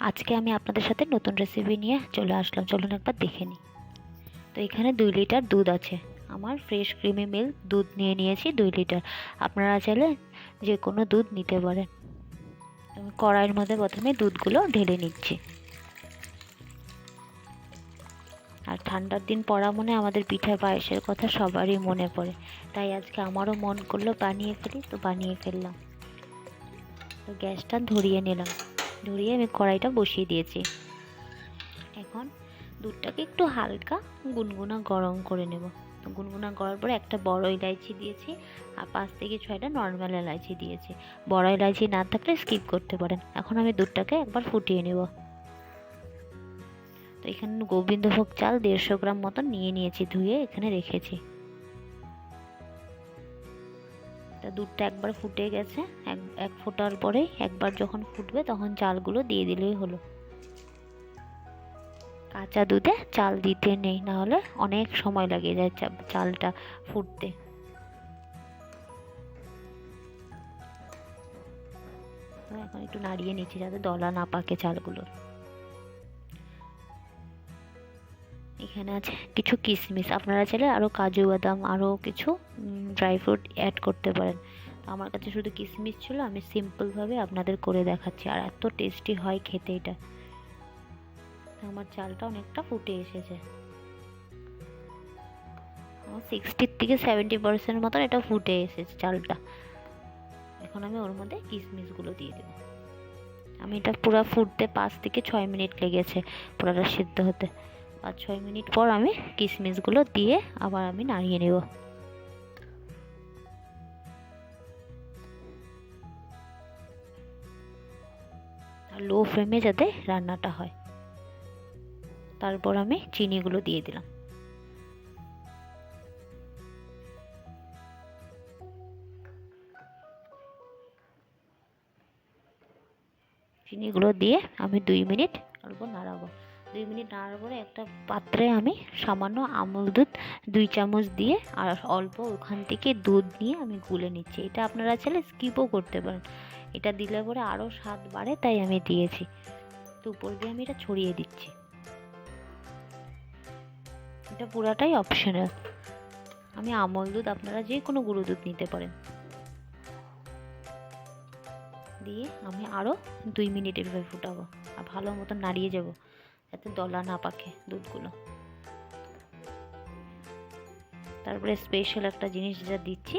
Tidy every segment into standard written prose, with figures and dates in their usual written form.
আজকে আমি আপনাদের সাথে নতুন রেসিপি নিয়ে চলে আসলাম, চলুন একবার দেখে নিই। তো এখানে 2 লিটার দুধ আছে, আমার ফ্রেশ ক্রিমি মিল্ক দুধ নিয়ে নিয়েছি 2 লিটার। আপনারা চাইলে যে কোনো দুধ নিতে পারেন। আমি কড়াইয়ের মধ্যে প্রথমে দুধগুলো ঢেলে নিচ্ছি। আর ঠান্ডার দিন পড়া মনে আমাদের পিঠা পায়েসের কথা সবারই মনে পড়ে, তাই আজকে আমারও মন করলো বানিয়ে ফেলি, তো বানিয়ে ফেললাম। তো গ্যাসটা ধরিয়ে নিলাম, ধরিয়ে আমি কড়াইটা বসিয়ে দিয়েছি। এখন দুধটাকে একটু হালকা গুনগুনা গরম করে নেব। গুনগুনা করার পরে একটা বড় ইলাইচি দিয়েছি আর 5 থেকে 6টা নর্মাল এলাচি দিয়েছি। বড় ইলাইচি না থাকলে স্কিপ করতে পারেন। এখন আমি দুধটাকে একবার ফুটিয়ে নেব। তো এখানে গোবিন্দভোগ চাল 150 গ্রাম মতন নিয়ে নিয়েছি, ধুয়ে এখানে রেখেছি। তা দুধটা একবার ফুটে গেছে, এক ফোটার পরেই একবার যখন ফুটবে তখন চালগুলো দিয়ে দিলেই হলো। কাঁচা দুধে চাল দিতে নেই, না হলে অনেক সময় লাগে যায় চালটা ফুটতে। এখন একটু নাড়িয়ে নিচ্ছি যাতে দলা না পাকে চালগুলো। এখানে আছে কিছু কিশমিশ, আপনারা চাইলে আরও কাজু বাদাম আরও কিছু ড্রাই ফ্রুট অ্যাড করতে পারেন। আমার কাছে শুধু কিশমিশ ছিল, আমি সিম্পলভাবে আপনাদের করে দেখাচ্ছি। আর এত টেস্টি হয় খেতে এটা। আমার চালটা অনেকটা ফুটে এসেছে, আমার 60 থেকে 70% মতন এটা ফুটে এসেছে চালটা। এখন আমি ওর মধ্যে কিশমিশগুলো দিয়ে দেবো। আমি এটা পুরো ফুটতে 5 থেকে 6 মিনিট লেগেছে পুরোটা সিদ্ধ হতে। 5-6 মিনিট পর আমি কিশমিশগুলো দিয়ে আবার আমি নাড়িয়ে নেব। লো ফ্লেমে যাতে রান্নাটা হয়। তারপর আমি চিনিগুলো দিয়ে দিলাম। চিনিগুলো দিয়ে আমি 2 মিনিট অল্প নাড়াবো। 2 মিনিট নাড়ার পরে একটা পাত্রে আমি সামান্য আমুল দুধ 2 চামচ দিয়ে আর অল্প ওখান থেকে দুধ নিয়ে আমি গুলে নিচ্ছি। এটা আপনারা চাইলে স্কিপও করতে পারেন, এটা দিলে পরে আরও স্বাদ বাড়ে, তাই আমি দিয়েছি। তো উপর দিয়ে আমি এটা ছড়িয়ে দিচ্ছি। এটা পুরাটাই অপশনাল। আমি আমুল দুধ, আপনারা যে কোনো গুঁড়ো দুধ নিতে পারেন। দিয়ে আমি আরও 2 মিনিট এভাবে ফুটাবো আর ভালো মতো নাড়িয়ে যাব যাতে দলা না পাকে দুধগুলো। তারপরে স্পেশাল একটা জিনিস যা দিচ্ছি,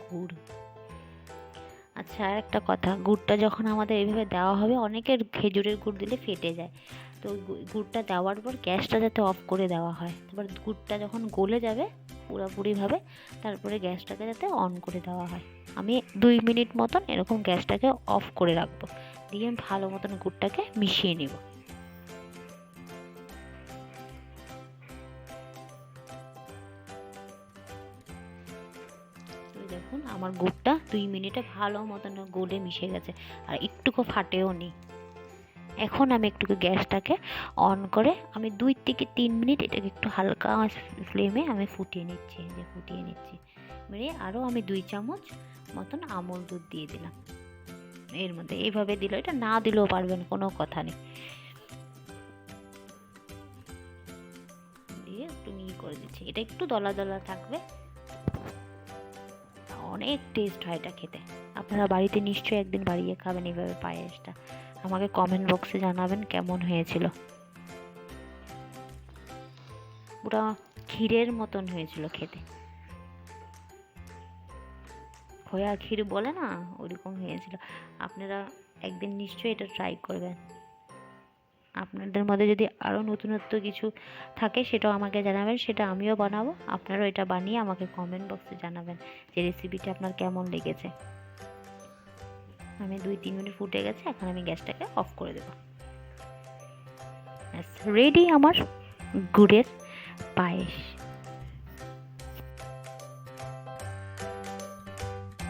গুড়। আচ্ছা, আর একটা কথা, গুড়টা যখন আমাদের এইভাবে দেওয়া হবে, অনেকের খেজুরের গুড় দিলে ফেটে যায়। তো গুড়টা দেওয়ার পর গ্যাসটা যাতে অফ করে দেওয়া হয়। তারপর গুড়টা যখন গলে যাবে পুরোপুরিভাবে, তারপরে গ্যাসটাকে যাতে অন করে দেওয়া হয়। আমি 2 মিনিট মতন এরকম গ্যাসটাকে অফ করে রাখবো, দিয়ে ভালো মতন গুড়টাকে মিশিয়ে নেব। দেখুন আমার গুড়টা 2 মিনিটে ভালো মতন গলে মিশে গেছে আর একটুকু ফাটেও নি। এখন আমি একটু গ্যাসটাকে অন করে আমি 2 থেকে 3 মিনিট এটাকে একটু হালকা ফ্লেমে আমি ফুটিয়ে নিচ্ছি। মেরে আরও আমি 2 চামচ মতন আমুল দুধ দিয়ে দিলাম এর মধ্যে। এইভাবে দিলে, এটা না দিলেও পারবেন, কোনো কথা নেই। দিয়ে একটু করে দিচ্ছি, এটা একটু দলা দলা থাকবে, অনেক টেস্ট হয় এটা খেতে। আপনারা বাড়িতে নিশ্চয়ই একদিন বানিয়ে খাবেন এইভাবে পায়েসটা। আমাকে কমেন্ট বক্সে জানাবেন কেমন হয়েছিল। পুরো ক্ষীরের মতন হয়েছিল খেতে, খোয়া ক্ষীর বলে না, ওরকম হয়েছিল। আপনারা একদিন নিশ্চয়ই এটা ট্রাই করবেন। আপনাদের মধ্যে যদি আরও নতুনত্ব কিছু থাকে সেটাও আমাকে জানাবেন, সেটা আমিও বানাবো। আপনারাও এটা বানিয়ে আমাকে কমেন্ট বক্সে জানাবেন যে রেসিপিটা আপনার কেমন লেগেছে। আমি 2-3 মিনিট ফুটে গেছে, এখন আমি গ্যাসটাকে অফ করে দেবো। রেডি আমার গুড়ের পায়েস।